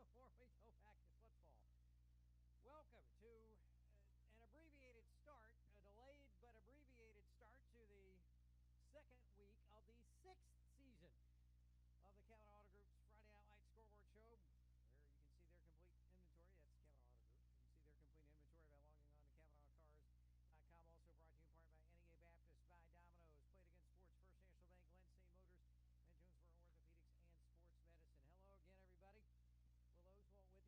before we go back to football. Welcome to an abbreviated start, a delayed but abbreviated start to the second week of the sixth season of the Kavanaugh Auto Group's Friday Night Lights Scoreboard Show, where you can see their complete inventory. That's Kavanaugh Auto Group. You can see their complete inventory by logging on to KavanaughCars.com. Also brought to you in part by NEA Baptist, by Domino's, Played Against Sports, First National Bank, Glen State Motors, and Jonesboro Orthopedics and Sports Medicine. Hello again, everybody. Will Oswalt with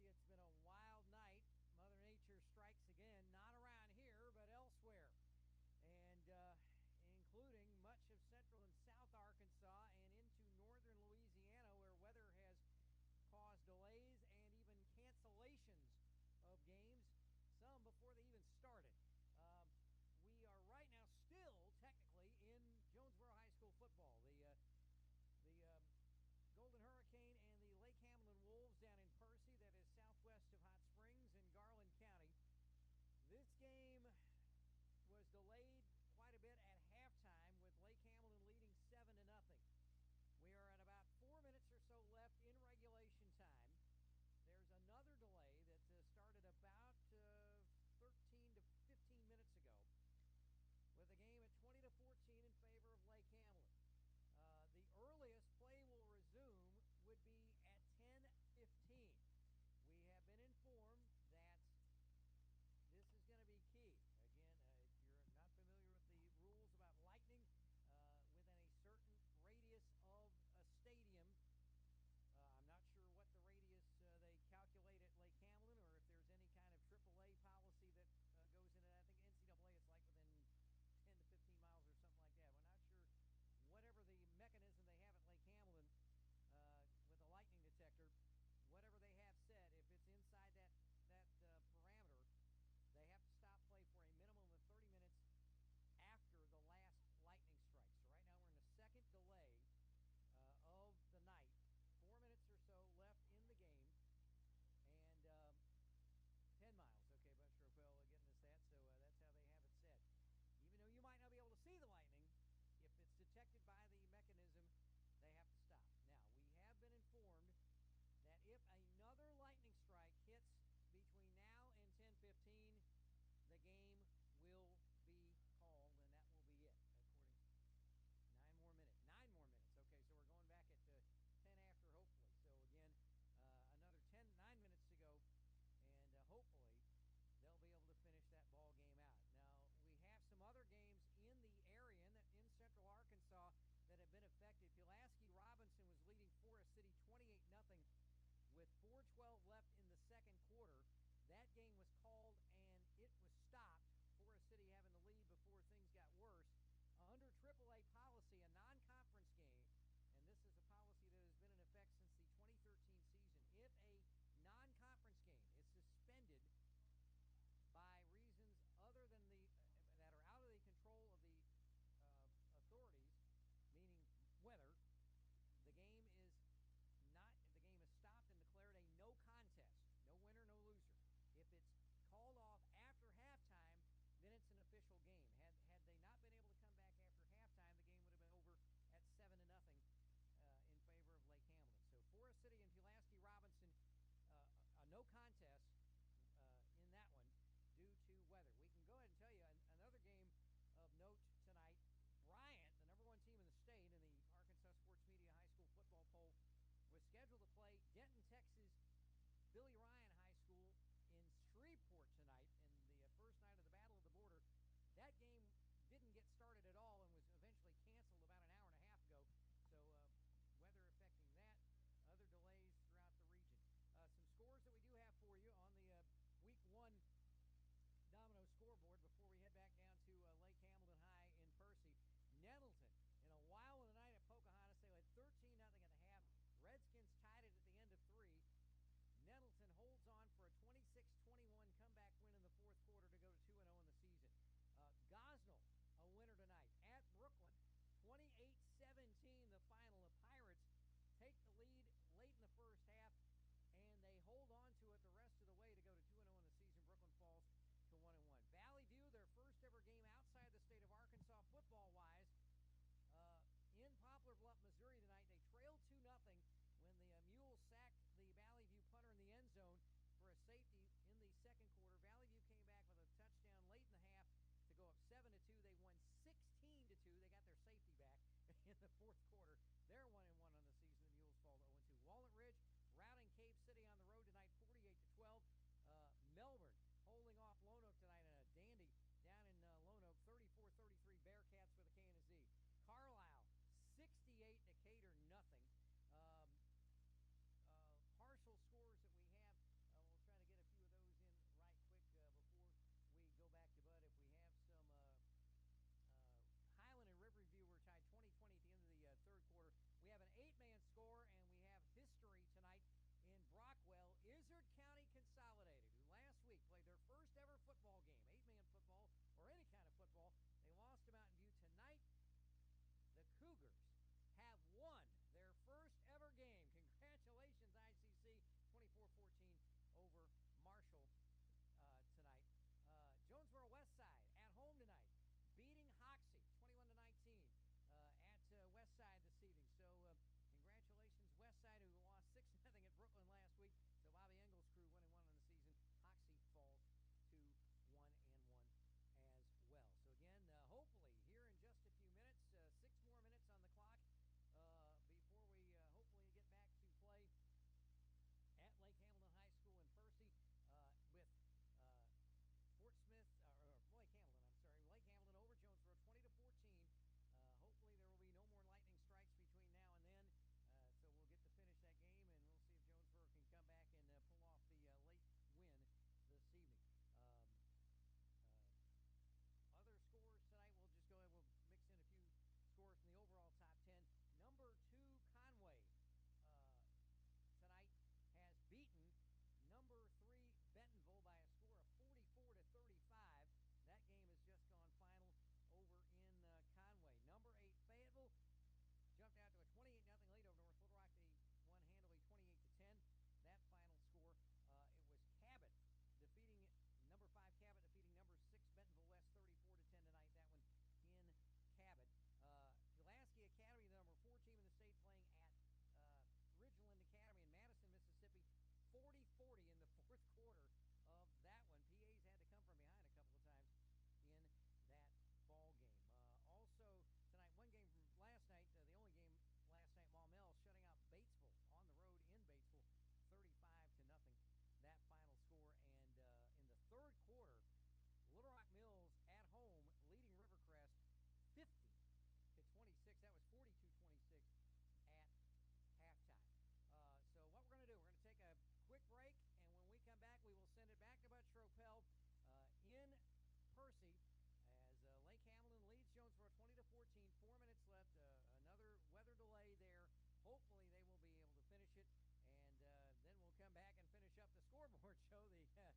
Sports Show,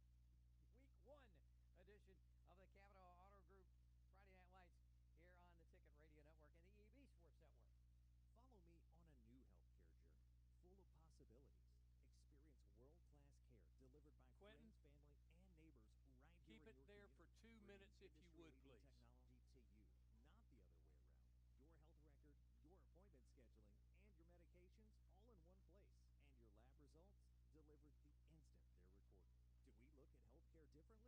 the Week 1 edition of the Capital Auto Group Friday Night Lights here on the Ticket Radio Network and the EB Sports Network. Follow me on a new healthcare journey full of possibilities. Experience world-class care delivered by Quentin, friends, family, and neighbors right here keep in it your there community. for 2 minutes if you would, Bringing please. technology to you, not the other way around. Your health record, your appointment scheduling, and your medications all in one place. And your lab results delivered the instant they're recorded. Do we look at healthcare differently?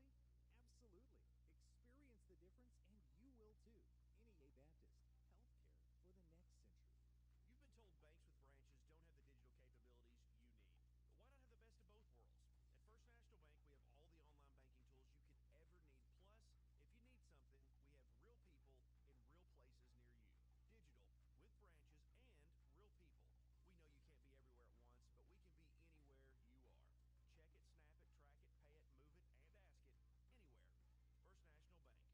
Absolutely. Experience the difference, and you will too. NEA Baptist, healthcare for the next century. You've been told banks with branches don't have the digital capabilities you need. But why not have the best of both worlds? At First National Bank, we have all the online banking tools you could ever need. Plus, if you need something, we have real people in real places near you. Digital, with branches, and real people. We know you can't be everywhere at once, but we can be anywhere you are. Check it, snap it, track it, pay it,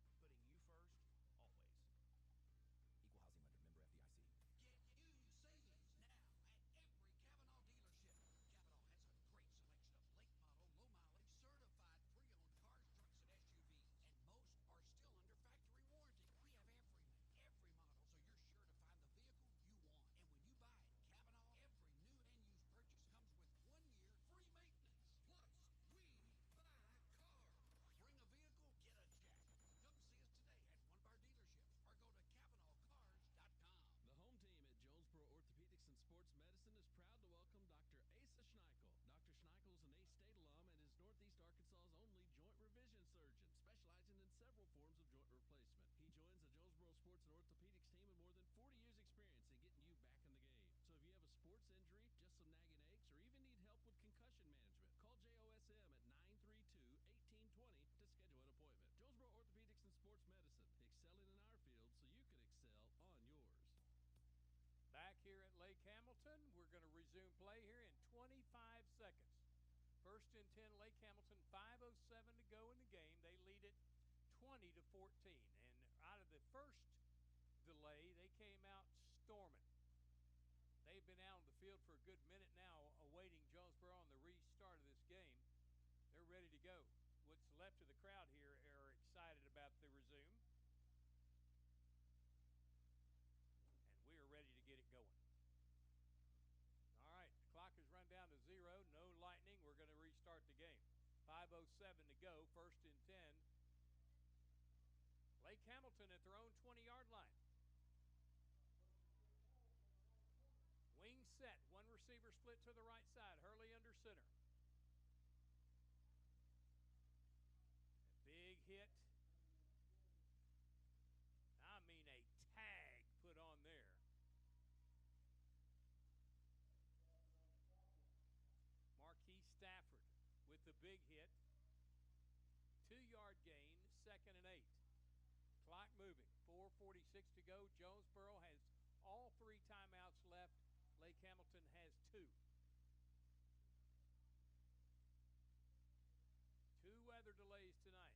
move it, and ask it anywhere. First National Bank, putting you first, always. Equal housing lender, member FDIC. Get huge savings now at every Kavanaugh dealership. Kavanaugh has a great selection of late model, low mileage, certified pre-owned cars, trucks, and SUVs. And most are still under factory warranty. We have every model, so you're sure to find the vehicle you want. And when you buy at Kavanaugh, every new and used purchase comes with 1 year free maintenance. Plus, we buy cars. Bring a vehicle, get a check. Come see us today at one of our dealerships or go to CavanaughCars.com. The home team at Jonesboro Orthopedics and Sports Medicine is proud to welcome Dr. Asa Schneickel. Dr. Schneickel is an A State alum and is Northeast Arkansas's only joint revision surgeon, specializing in several forms of joint replacement. He joins the Jonesboro Sports and Orthopedics team with more than 40 years experience in getting you back in the game. So if you have a sports injury, just some nagging aches, or even need help with concussion management, call JOSM at 932-1820 to schedule an appointment. Jonesboro Orthopedics and Sports Medicine, excelling in our field so you can excel on yours. Back here at Lake Hamilton, we're going to resume play here in 25 seconds. First and 10, Lake Hamilton, 5:07 to go in the game. They lead it 20-14. And out of the first delay, they came out storming. They've been out on the field for a good minute now, awaiting Jonesboro on the restart of this game. They're ready to go. What's left of the crowd here are excited about the resume. We are ready to get it going. All right, the clock has run down to 0. No lightning. We're going to restart the game. 5:07 to go. First and 10. Lake Hamilton at their own 20-yard line. Wing set. One receiver split to the right side. Hurley under center. A big hit. I mean a tag put on there. Marquis Stafford with the big hit. 2-yard gain, 2nd and 8. Clock moving, 4:46 to go. Jonesboro has all 3 timeouts left. Lake Hamilton has 2. 2 weather delays tonight.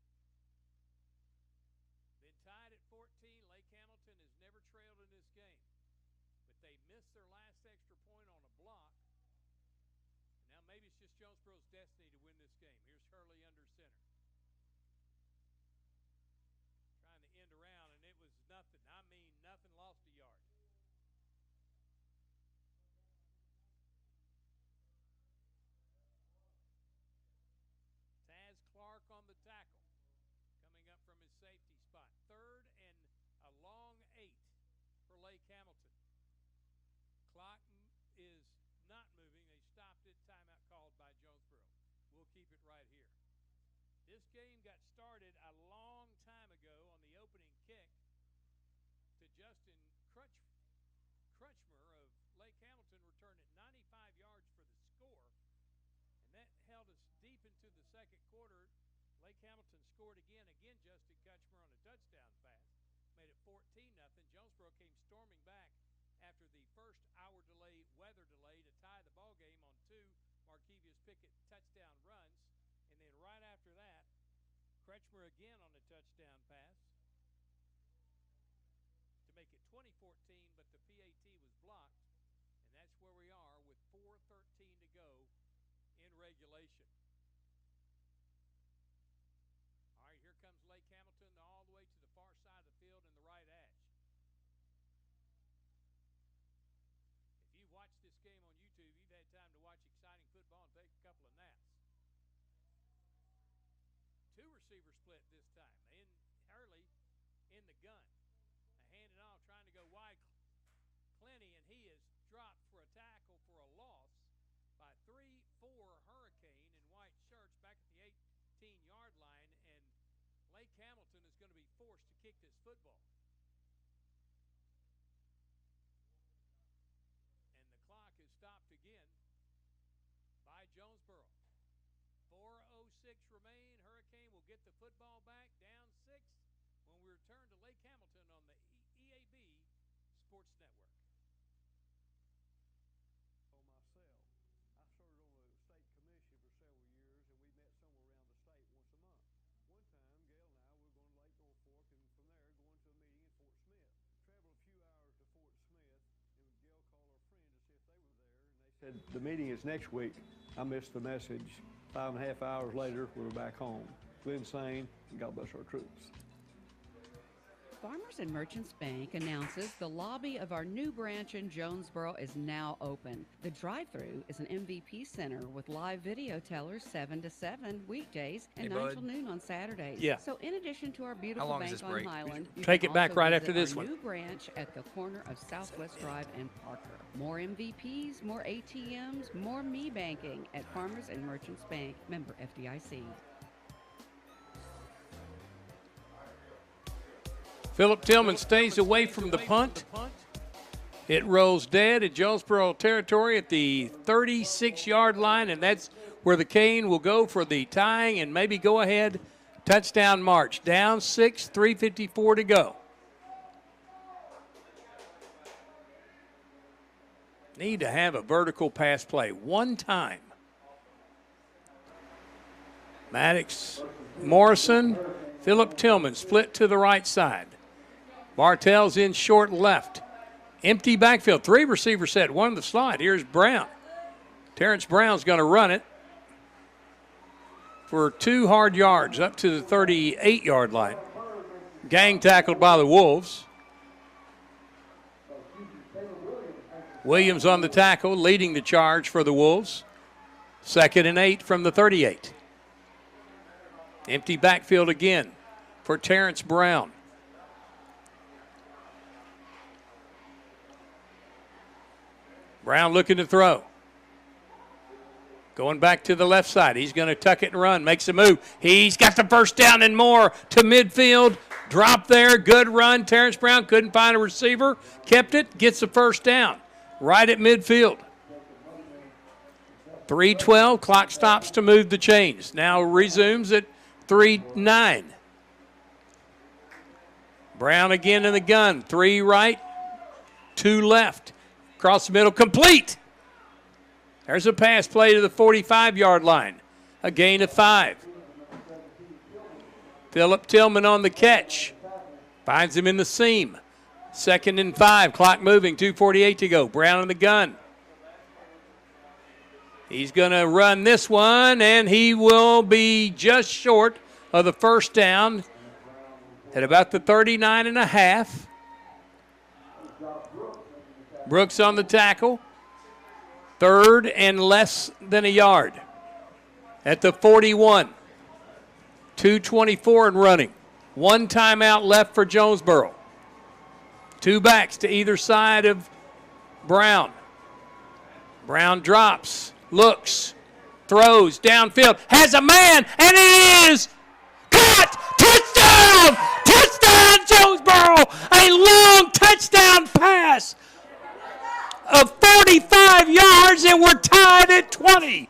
Been tied at 14. Lake Hamilton has never trailed in this game. But they missed their last extra point on a block. And now maybe it's just Jonesboro's destiny to win this game. Here's Hurley under center. Trying to end around, and it was nothing. I mean nothing, lost a yard. Taz Clark on the tackle. Coming up from his safety spot. 3rd and a long 8 for Lake Hamilton. Clock is not moving. They stopped it. Timeout called by Jonesboro. We'll keep it right here. This game got started a long time ago on the opening kick to Justin Crutchmer of Lake Hamilton, returned it 95 yards for the score. And that held us deep into the second quarter. Lake Hamilton scored again. Justin Kutchmer on a touchdown pass. Made it 14-0. Jonesboro came storming back after the first hour delay, weather delay, to tie the ball game on 2 Markevius Pickett touchdown runs. And then right after that, Kretschmer again on a touchdown pass to make it 20-14, but the PAT was blocked. And that's where we are with 4:13 to go in regulation. watched this game on YouTube, you've had time to watch exciting football and take a couple of naps. Two receiver split this time. Early in the gun. A hand and all trying to go wide. Clenny, and he is dropped for a tackle for a loss by 3-4 Hurricane in white shirts back at the 18-yard line, and Lake Hamilton is going to be forced to kick this football. And the clock is stopped again by Jonesboro. 4:06 remain. Hurricane will get the football back, down 6 when we return to Lake Hamilton on the EAB Sports Network. Myself, I served on the state commission for several years, and we met somewhere around the state once a month. One time, Gail and I were going to Lake Norfolk, and from there going to a meeting in Fort Smith. Traveled a few hours to Fort Smith, and Gail called her friend to see if they were there, and they said, "The meeting is next week." I missed the message. 5.5 hours later, we were back home. Glenn Sane, God bless our troops. Farmers and Merchants Bank announces the lobby of our new branch in Jonesboro is now open. The drive-thru is an MVP center with live video tellers 7 to 7 weekdays and 9 till noon on Saturdays. Yeah. So in addition to our beautiful long is bank this on break? Highland, you Take can it back also right visit after this our one. new branch at the corner of Southwest Drive and Parker. More MVPs, more ATMs, more me banking at Farmers and Merchants Bank, member FDIC. Philip Tillman stays away from the punt. It rolls dead at Jonesboro territory at the 36-yard line, and that's where the Cane will go for the tying and maybe go ahead touchdown march. Down 6, 3:54 to go. Need to have a vertical pass play one time. Maddox, Morrison, Philip Tillman split to the right side. Bartell's in short left. Empty backfield. 3 receiver set, 1 in the slot. Here's Brown. Terrence Brown's going to run it for 2 hard yards up to the 38-yard line. Gang tackled by the Wolves. Williams on the tackle, leading the charge for the Wolves. 2nd and 8 from the 38. Empty backfield again for Terrence Brown. Brown looking to throw. Going back to the left side. He's going to tuck it and run. Makes a move. He's got the first down and more to midfield. Drop there. Good run. Terrence Brown couldn't find a receiver. Kept it. Gets the first down. Right at midfield. 3:12. Clock stops to move the chains. Now resumes at 3:09. Brown again in the gun. 3 right, 2 left. Across the middle, complete. There's a pass play to the 45-yard line. A gain of 5. Philip Tillman on the catch. Finds him in the seam. 2nd and 5. Clock moving. 2:48 to go. Brown in the gun. He's going to run this one, and he will be just short of the first down at about the 39.5. Brooks on the tackle. 3rd and less than a yard at the 41. 2:24 and running. 1 timeout left for Jonesboro. 2 backs to either side of Brown. Brown drops, looks, throws downfield, has a man, and it is caught! Touchdown! Touchdown, Jonesboro! A long touchdown pass of 45 yards, and we're tied at 20.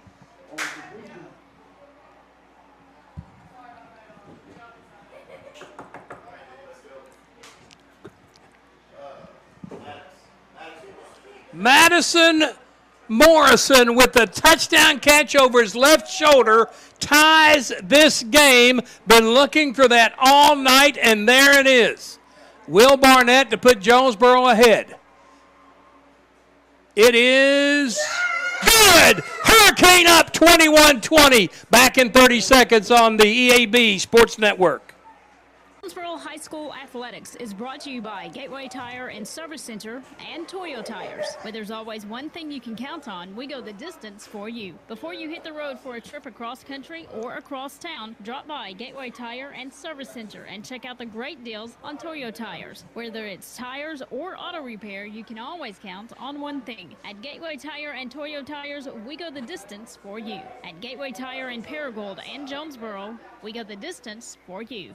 Madison Morrison with a touchdown catch over his left shoulder ties this game. Been looking for that all night, and there it is. Will Barnett to put Jonesboro ahead. It is good. Hurricane up 21-20. Back in 30 seconds on the EAB Sports Network. Jonesboro High School Athletics is brought to you by Gateway Tire and Service Center and Toyo Tires. Where there's always one thing you can count on, we go the distance for you. Before you hit the road for a trip across country or across town, drop by Gateway Tire and Service Center and check out the great deals on Toyo Tires. Whether it's tires or auto repair, you can always count on one thing. At Gateway Tire and Toyo Tires, we go the distance for you. At Gateway Tire in Paragould and Jonesboro, we go the distance for you.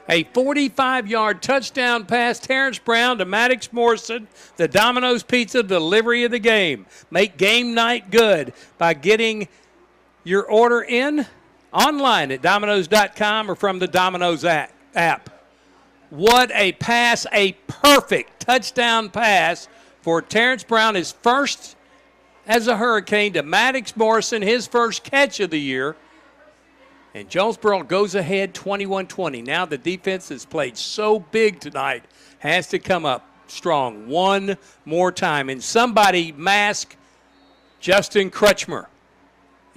A 45-yard touchdown pass, Terrence Brown to Maddox Morrison, the Domino's Pizza delivery of the game. Make game night good by getting your order in online at Domino's.com or from the Domino's app. What a pass, a perfect touchdown pass for Terrence Brown, his first as a Hurricane, to Maddox Morrison, his first catch of the year. And Jonesboro goes ahead 21-20. Now the defense has played so big tonight, has to come up strong one more time. And somebody mask Justin Crutchmer.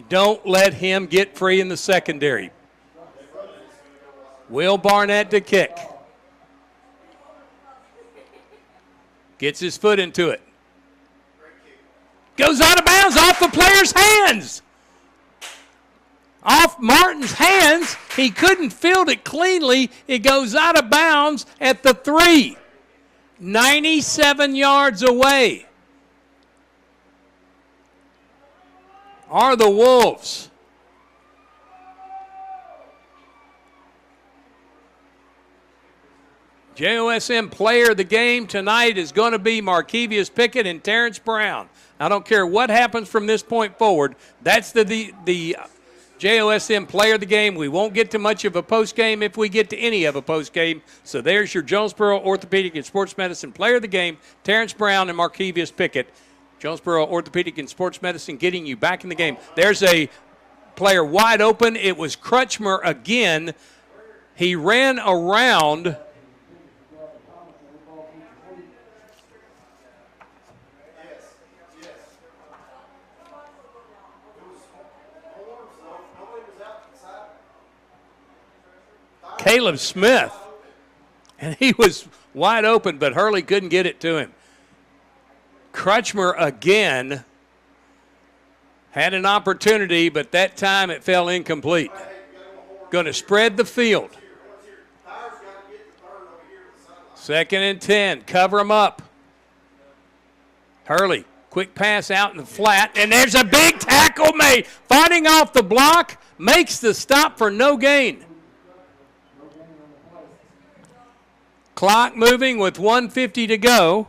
Don't let him get free in the secondary. Will Barnett to kick. Gets his foot into it. Goes out of bounds off the player's hands. Off Martin's hands. He couldn't field it cleanly. It goes out of bounds at the 3. 97 yards away are the Wolves. JOSM player of the game tonight is going to be Markevius Pickett and Terrence Brown. I don't care what happens from this point forward. That's the JOSM player of the game. We won't get to much of a postgame if we get to any of a postgame. So there's your Jonesboro Orthopedic and Sports Medicine player of the game, Terrence Brown and Markevius Pickett. Jonesboro Orthopedic and Sports Medicine getting you back in the game. There's a player wide open. It was Crutchmer again. He ran around. Caleb Smith, and he was wide open, but Hurley couldn't get it to him. Crutchmer again had an opportunity, but that time it fell incomplete. Going to spread the field. 2nd and 10, cover him up. Hurley, quick pass out in the flat, and there's a big tackle made. Fighting off the block, makes the stop for no gain. Clock moving with 1:50 to go.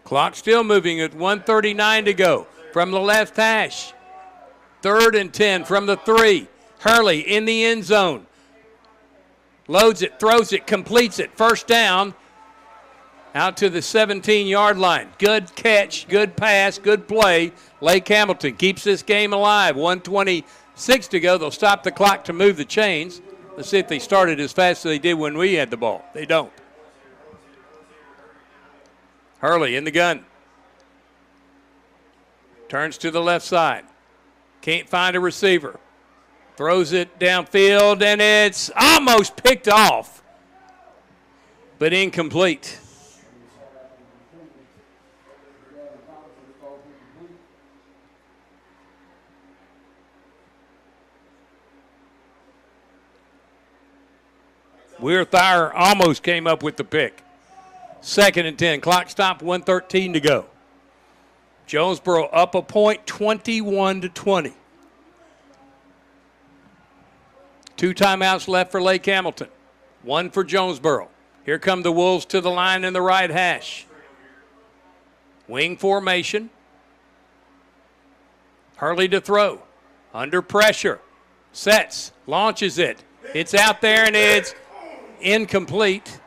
Clock still moving at 1:39 to go from the left hash. 3rd and 10 from the 3. Hurley in the end zone. Loads it, throws it, completes it. First down. Out to the 17-yard line. Good catch, good pass, good play. Lake Hamilton keeps this game alive. 1:26 to go. They'll stop the clock to move the chains. Let's see if they started as fast as they did when we had the ball. They don't. Hurley in the gun. Turns to the left side. Can't find a receiver. Throws it downfield, and it's almost picked off, but incomplete. Weir Thayer almost came up with the pick. 2nd and 10. Clock stopped, 1:13 to go. Jonesboro up a point, 21-20. 2 timeouts left for Lake Hamilton. 1 for Jonesboro. Here come the Wolves to the line in the right hash. Wing formation. Hurley to throw. Under pressure. Sets. Launches it. It's out there and it's incomplete.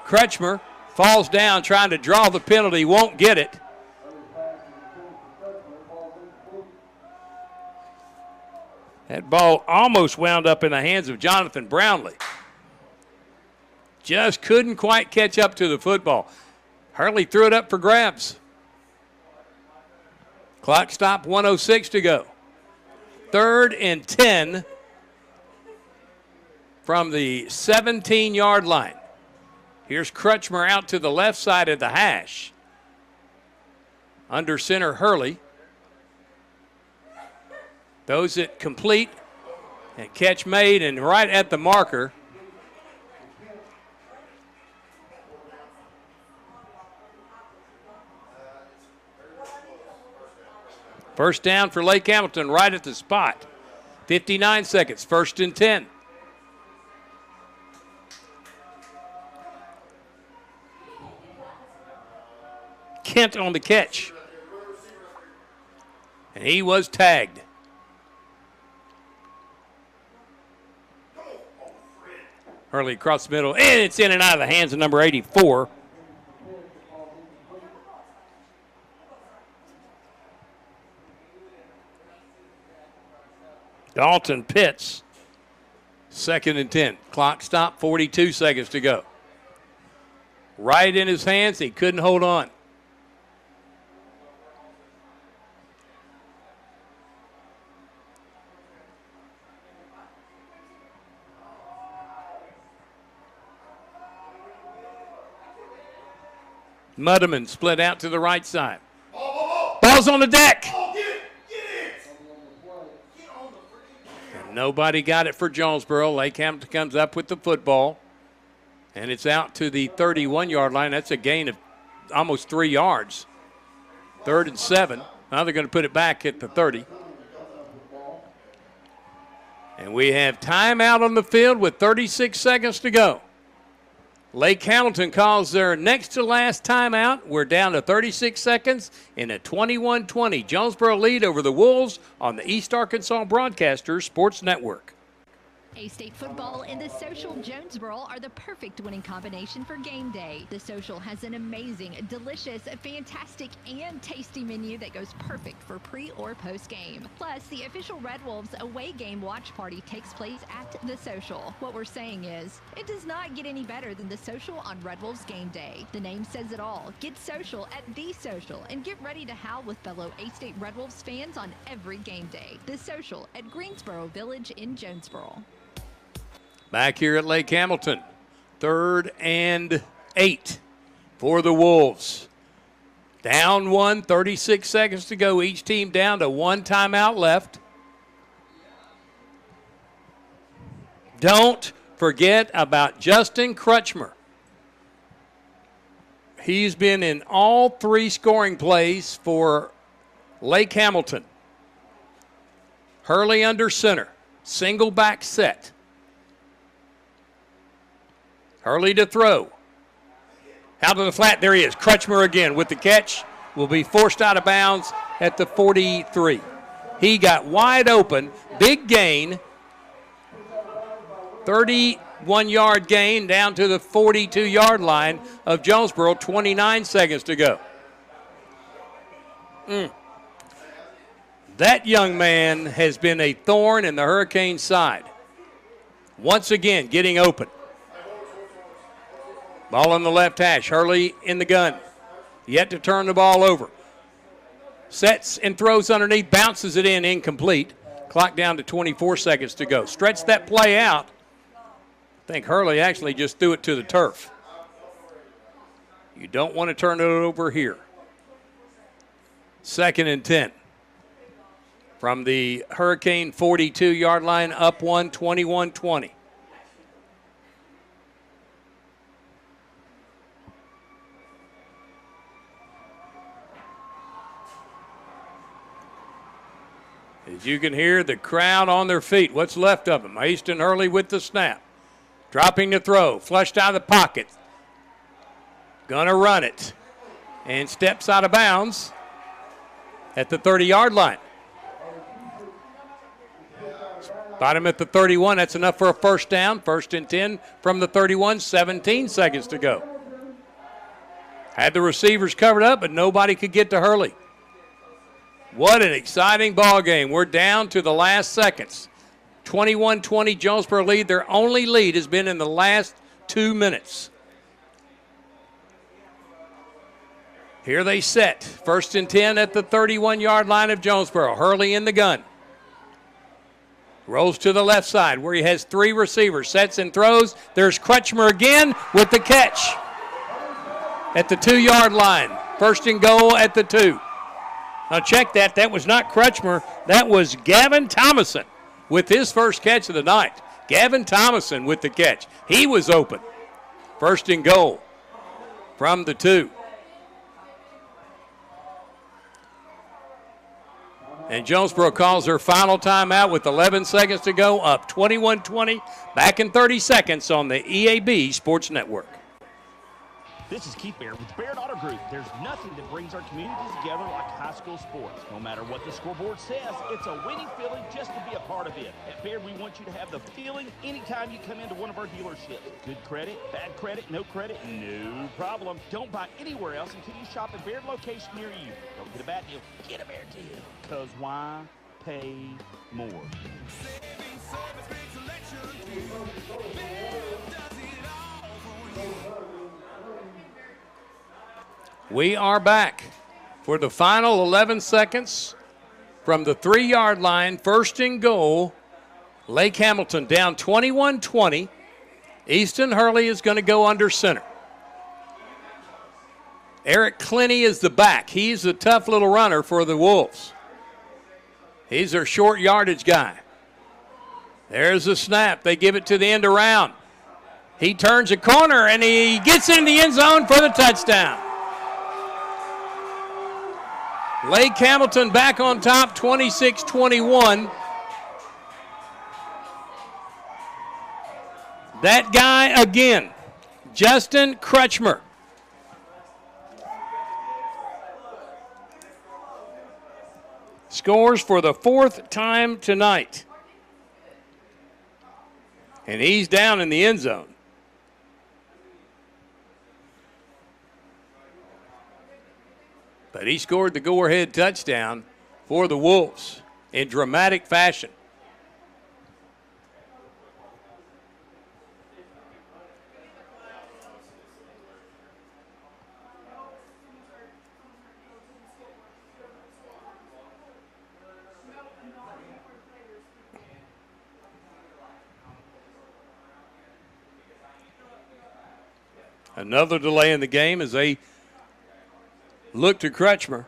Crutchmer falls down trying to draw the penalty. Won't get it. That ball almost wound up in the hands of Jonathan Brownlee. Just couldn't quite catch up to the football. Hurley threw it up for grabs. Clock stop, 1:06 to go. 3rd and 10 from the 17-yard line. Here's Crutchmer out to the left side of the hash. Under center, Hurley. Those that complete and catch made and right at the marker. First down for Lake Hamilton, right at the spot. 59 seconds, 1st and 10. Kent on the catch. And he was tagged. Hurley across the middle, and it's in and out of the hands of number 84. Dalton Pitts, 2nd and 10. Clock stop, 42 seconds to go. Right in his hands, he couldn't hold on. Mudderman split out to the right side. Ball's on the deck. And nobody got it for Jonesboro. Lake Hamilton comes up with the football. And it's out to the 31-yard line. That's a gain of almost 3 yards. 3rd and 7. Now they're going to put it back at the 30. And we have timeout on the field with 36 seconds to go. Lake Hamilton calls their next to last timeout. We're down to 36 seconds in a 21-20 Jonesboro lead over the Wolves on the East Arkansas Broadcasters Sports Network. A-State football and the Social Jonesboro are the perfect winning combination for game day. The Social has an amazing, delicious, fantastic, and tasty menu that goes perfect for pre or post game. Plus, the official Red Wolves away game watch party takes place at the Social. What we're saying is, it does not get any better than the Social on Red Wolves game day. The name says it all. Get social at the Social and get ready to howl with fellow A-State Red Wolves fans on every game day. The Social at Greensboro Village in Jonesboro. Back here at Lake Hamilton, 3rd and 8 for the Wolves. Down 1, 36 seconds to go. Each team down to 1 timeout left. Don't forget about Justin Crutchmer. He's been in all 3 scoring plays for Lake Hamilton. Hurley under center, single back set. Hurley to throw. Out of the flat, there he is. Crutchmer again with the catch. Will be forced out of bounds at the 43. He got wide open. Big gain. 31-yard gain down to the 42-yard line of Jonesboro. 29 seconds to go. That young man has been a thorn in the Hurricanes' side. Once again, getting open. Ball on the left hash. Hurley in the gun. Yet to turn the ball over. Sets and throws underneath. Bounces it in. Incomplete. Clock down to 24 seconds to go. Stretch that play out. I think Hurley actually just threw it to the turf. You don't want to turn it over here. 2nd and 10. From the Hurricane 42-yard line, up 1, 21-20. As you can hear, the crowd on their feet. What's left of them? Easton Hurley with the snap. Dropping the throw. Flushed out of the pocket. Gonna run it. And steps out of bounds at the 30-yard line. Spot him at the 31. That's enough for a first down. 1st and 10 from the 31. 17 seconds to go. Had the receivers covered up, but nobody could get to Hurley. What an exciting ball game. We're down to the last seconds. 21-20 Jonesboro lead. Their only lead has been in the last 2 minutes. Here they set. 1st and 10 at the 31-yard line of Jonesboro. Hurley in the gun. Rolls to the left side where he has 3 receivers. Sets and throws. There's Crutchmer again with the catch at the 2-yard line. 1st and goal at the 2. Now check that. That was not Crutchmer. That was Gavin Thomason with his first catch of the night. Gavin Thomason with the catch. He was open. 1st and goal from the 2. And Jonesboro calls their final timeout with 11 seconds to go, up 21-20, back in 30 seconds on the EAB Sports Network. This is Keith Baird with Baird Auto Group. There's nothing that brings our communities together like high school sports. No matter what the scoreboard says, it's a winning feeling just to be a part of it. At Baird, we want you to have the feeling anytime you come into one of our dealerships. Good credit, bad credit, no no problem. Don't buy anywhere else until you shop at Baird location near you. Don't get a bad deal, get a Baird deal. Because why pay more? Saving service, great selection. Baird does it all for you. We are back for the final 11 seconds from the 3-yard line. 1st and goal. Lake Hamilton down 21-20. Easton Hurley is going to go under center. Eric Clenny is the back. He's a tough little runner for the Wolves. He's their short yardage guy. There's the snap. They give it to the end around. He turns a corner and he gets in the end zone for the touchdown. Lake Hamilton back on top, 26-21. That guy again, Justin Crutchmer. Scores for the 4th time tonight. And he's down in the end zone. But he scored the go-ahead touchdown for the Wolves in dramatic fashion. Another delay in the game as they look to Crutchmer.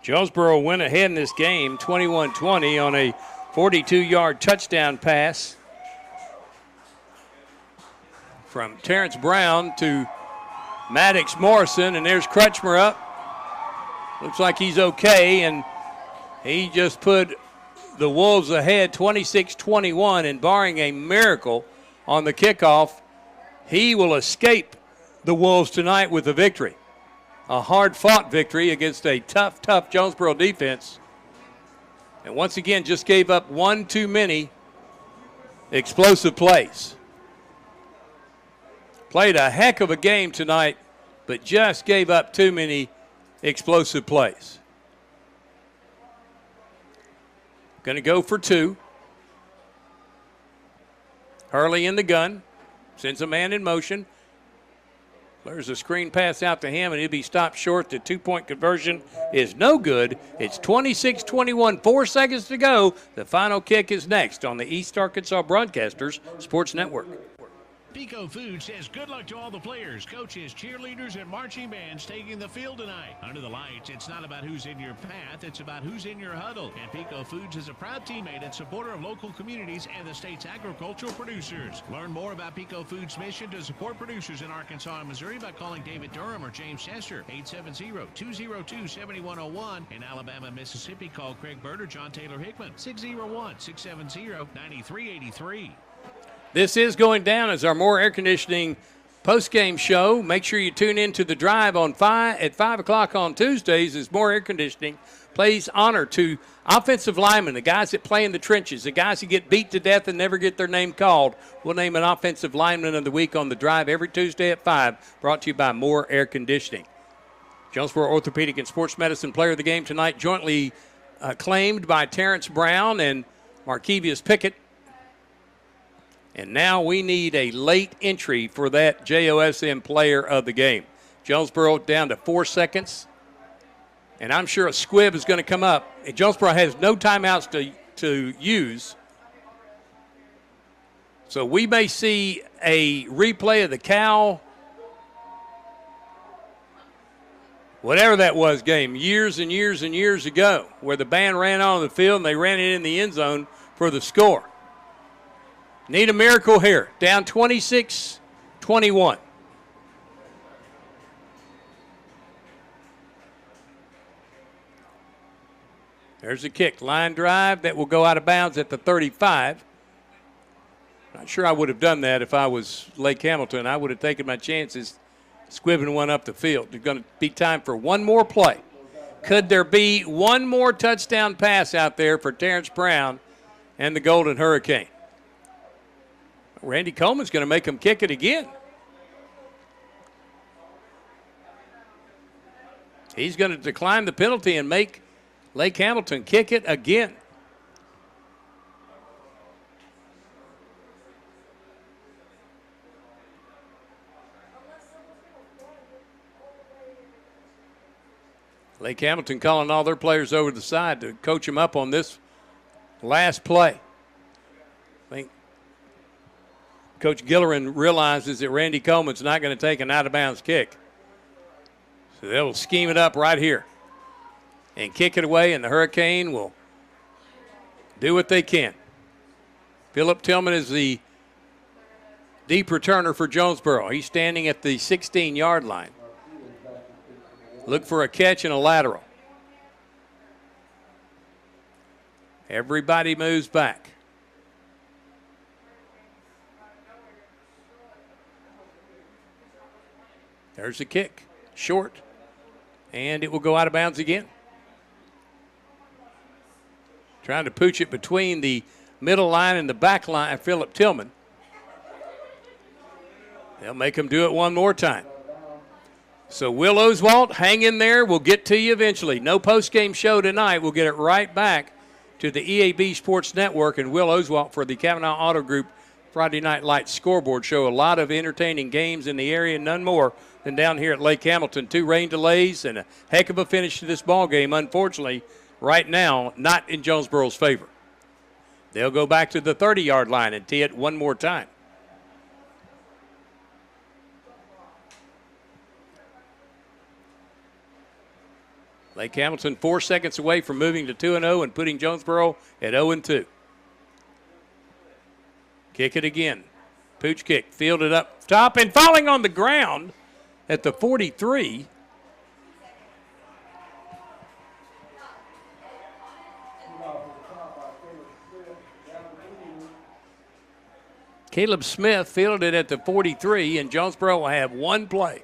Jonesboro went ahead in this game 21-20 on a 42-yard touchdown pass from Terrence Brown to Maddox Morrison, and there's Crutchmer up. Looks like he's okay, and he just put the Wolves ahead 26-21, and barring a miracle on the kickoff, he will escape the Wolves tonight with a victory. A hard-fought victory against a tough Jonesboro defense. And once again, just gave up one too many explosive plays. Played a heck of a game tonight, but just gave up too many explosive plays. Going to go for 2. Hurley in the gun. Sends a man in motion. There's a screen pass out to him, and he'll be stopped short. The 2-point conversion is no good. It's 26-21, 4 seconds to go. The final kick is next on the East Arkansas Broadcasters Sports Network. Pico Foods says good luck to all the players, coaches, cheerleaders, and marching bands taking the field tonight. Under the lights, it's not about who's in your path, it's about who's in your huddle. And Pico Foods is a proud teammate and supporter of local communities and the state's agricultural producers. Learn more about Pico Foods' mission to support producers in Arkansas and Missouri by calling David Durham or James Chester, 870-202-7101. In Alabama and Mississippi, call Craig Bird or John Taylor Hickman, 601-670-9383. This is going down as our More Air Conditioning postgame show. Make sure you tune in to The Drive at 5 o'clock on Tuesdays as More Air Conditioning pays honor to offensive linemen, the guys that play in the trenches, the guys who get beat to death and never get their name called. We'll name an offensive lineman of the week on The Drive every Tuesday at 5, brought to you by More Air Conditioning. Jonesboro Orthopedic and Sports Medicine player of the game tonight, jointly claimed by Terrence Brown and Markevius Pickett. And now we need a late entry for that JOSM player of the game. Jonesboro down to 4 seconds. And I'm sure a squib is going to come up. And Jonesboro has no timeouts to use. So we may see a replay of the Cal, whatever that was, game years and years and years ago, where the band ran on the field and they ran it in the end zone for the score. Need a miracle here. Down 26-21. There's a kick. Line drive that will go out of bounds at the 35. Not sure I would have done that if I was Lake Hamilton. I would have taken my chances squibbing one up the field. There's going to be time for one more play. Could there be one more touchdown pass out there for Terrence Brown and the Golden Hurricane? Randy Coleman's going to make him kick it again. He's going to decline the penalty and make Lake Hamilton kick it again. Lake Hamilton calling all their players over to the side to coach them up on this last play. I think Coach Gillerin realizes that Randy Coleman's not going to take an out-of-bounds kick. So they'll scheme it up right here and kick it away, and the Hurricane will do what they can. Philip Tillman is the deep returner for Jonesboro. He's standing at the 16-yard line. Look for a catch and a lateral. Everybody moves back. There's the kick. Short. And it will go out of bounds again. Trying to pooch it between the middle line and the back line, Philip Tillman. They'll make him do it one more time. So Will Oswalt, hang in there. We'll get to you eventually. No post-game show tonight. We'll get it right back to the EAB Sports Network and Will Oswalt for the Kavanaugh Auto Group Friday Night Lights Scoreboard Show. A lot of entertaining games in the area, none more than down here at Lake Hamilton. 2 rain delays and a heck of a finish to this ball game. Unfortunately, right now, not in Jonesboro's favor. They'll go back to the 30-yard line and tee it one more time. Lake Hamilton 4 seconds away from moving to 2-0 and putting Jonesboro at 0-2. Kick it again. Pooch kick, fielded up top and falling on the ground at the 43. Caleb Smith fielded it at the 43, and Jonesboro will have one play.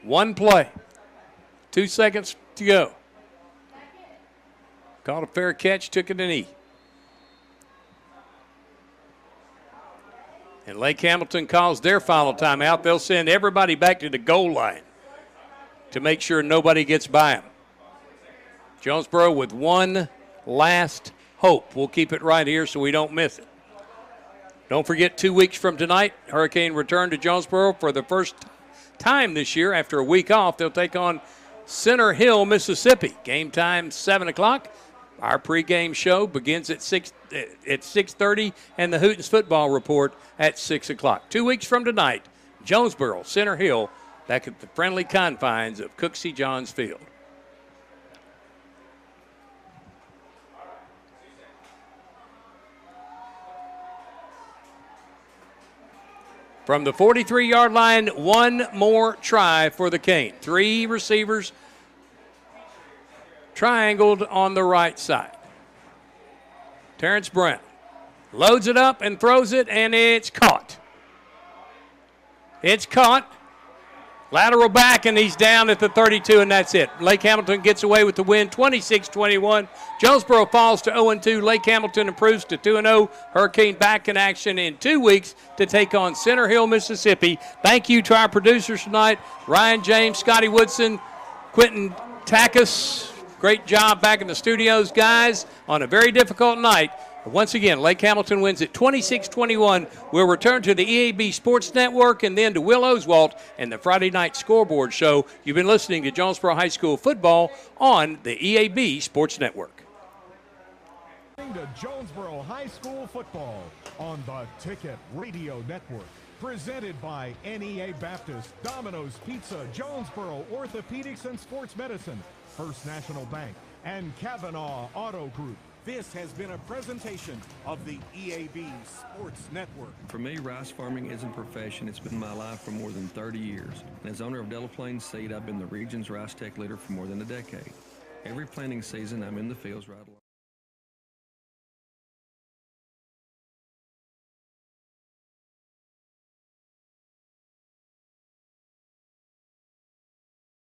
One play. 2 seconds to go. Called a fair catch, took it a knee. And Lake Hamilton calls their final timeout. They'll send everybody back to the goal line to make sure nobody gets by them. Jonesboro with one last hope. We'll keep it right here so we don't miss it. Don't forget, 2 weeks from tonight, Hurricane return to Jonesboro for the first time this year. After a week off, they'll take on Center Hill, Mississippi. Game time 7 o'clock. Our pregame show begins at 6:30, and the Hootens football report at 6 o'clock. 2 weeks from tonight, Jonesboro, Center Hill, back at the friendly confines of Cooksey Johns Field. From the 43-yard line, one more try for the Cane. 3 receivers triangled on the right side. Terrence Brown loads it up and throws it, and it's caught. It's caught. Lateral back, and he's down at the 32, and that's it. Lake Hamilton gets away with the win, 26-21. Jonesboro falls to 0-2. Lake Hamilton improves to 2-0. Hurricane back in action in 2 weeks to take on Center Hill, Mississippi. Thank you to our producers tonight, Ryan James, Scotty Woodson, Quentin Takis. Great job back in the studios, guys, on a very difficult night Once again, Lake Hamilton wins at 26-21. We'll return to the EAB Sports Network and then to Will Oswalt and the Friday Night Scoreboard Show. You've been listening to Jonesboro High School football on the EAB Sports Network. To Jonesboro High School football on the Ticket Radio Network. Presented by NEA Baptist, Domino's Pizza, Jonesboro Orthopedics and Sports Medicine, First National Bank, and Kavanaugh Auto Group. This has been a presentation of the EAB Sports Network. For me, rice farming isn't a profession. It's been my life for more than 30 years. And as owner of Delaplane Seed, I've been the region's rice tech leader for more than a decade. Every planting season, I'm in the fields right along.